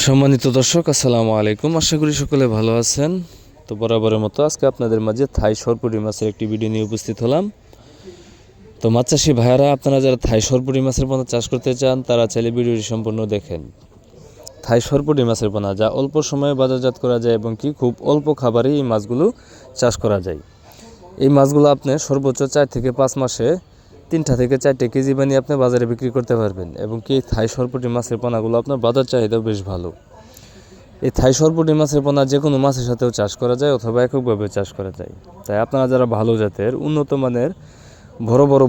সম্মানিত দর্শক, আসসালামু আলাইকুম। আশা করি সকলে ভালো আছেন। তো বরাবরের মতো আজকে আপনাদের মাঝে থাই সরপুঁটি মাছের একটি ভিডিও নিয়ে উপস্থিত হলাম। তো মাছ চাষি ভাইয়ারা, আপনারা যারা থাই সরপুঁটি মাছের পোনা চাষ করতে চান তারা চাইলে ভিডিওটি সম্পূর্ণ দেখেন। থাই সরপুঁটি মাছের পোনা যা অল্প সময়ে বাজারজাত করা যায় এবং কি খুব অল্প খাবারেই এই মাছগুলো চাষ করা যায়। এই মাছগুলো আপনি সর্বোচ্চ 4 থেকে 5 মাসে 3টা থেকে 4টে কেজি বানিয়ে আপনি বাজারে বিক্রি করতে পারবেন এবং কি থাই সরপুঁটি মাছের পোনাগুলো আপনার বাজার চাহিদাও বেশ ভালো। এই থাই সরপুঁটি মাছের পোনা যে কোনো মাছের সাথেও চাষ করা যায় অথবা এককভাবে চাষ করা যায়। তাই আপনারা যারা ভালো জাতের উন্নত মানের বড় বড়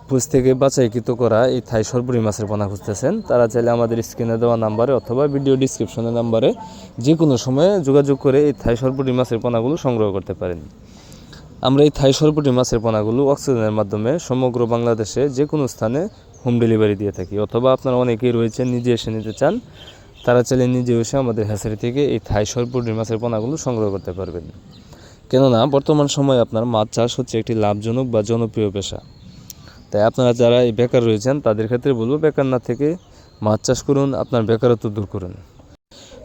পুঁজ থেকে বাছাইকৃত করা এই থাই সরপুঁটি মাছের পোনা খুঁজতেছেন তারা চাইলে আমাদের স্ক্রিনে দেওয়া নাম্বারে অথবা ভিডিও ডিসক্রিপশনের নাম্বারে যে কোনো সময়ে যোগাযোগ করে এই থাই সরপুঁটি মাছের পোনাগুলো সংগ্রহ করতে পারেন। আমরা এই থাই সরপুঁটি মাছের পোনাগুলো অক্সিজেনের মাধ্যমে সমগ্র বাংলাদেশে যে কোনো স্থানে হোম ডেলিভারি দিয়ে থাকি, অথবা আপনারা অনেকেই রয়েছেন নিজে এসে নিতে চান, তারা চাইলে নিজে এসে আমাদের হ্যাচারি থেকে এই থাই সরপুঁটি মাছের পোনাগুলো সংগ্রহ করতে পারবেন। কেননা বর্তমান সময়ে আপনার মাছ চাষ হচ্ছে একটি লাভজনক বা জনপ্রিয় পেশা। তাই আপনারা যারা এই বেকার রয়েছেন তাদের ক্ষেত্রে বলবো, বেকার না থেকে মাছ চাষ করুন, আপনার বেকারত্ব দূর করুন।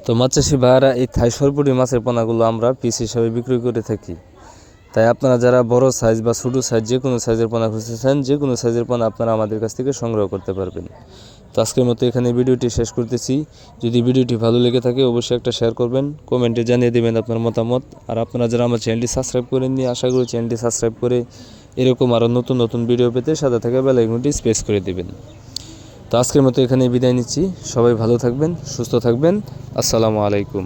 তো মাছ চাষি ভাইয়ারা, এই থাই সরপুঁটি মাছের পোনাগুলো আমরা পিস হিসাবে বিক্রি করে থাকি। তাই আপনারা যারা বড় সাইজ বা ছোটো সাইজ যে কোনো সাইজের পোনা খুঁজতেছেন, যে কোনো সাইজের পোনা আপনারা আমাদের কাছ থেকে সংগ্রহ করতে পারবেন। তো আজকের মতো এখানে ভিডিওটি শেষ করতেছি। যদি ভিডিওটি ভালো লেগে থাকে অবশ্যই একটা শেয়ার করবেন, কমেন্টে জানিয়ে দেবেন আপনার মতামত। আর আপনারা যারা আমার চ্যানেলটি সাবস্ক্রাইব করেননি, আশা করি চ্যানেলটি সাবস্ক্রাইব করে এরকম আরও নতুন নতুন ভিডিও পেতে সাথে থাকা বেল আইকনটি প্রেস করে দেবেন। তো আজকের মতো এখানে বিদায় নিচ্ছি। সবাই ভালো থাকবেন, সুস্থ থাকবেন। আসসালামু আলাইকুম।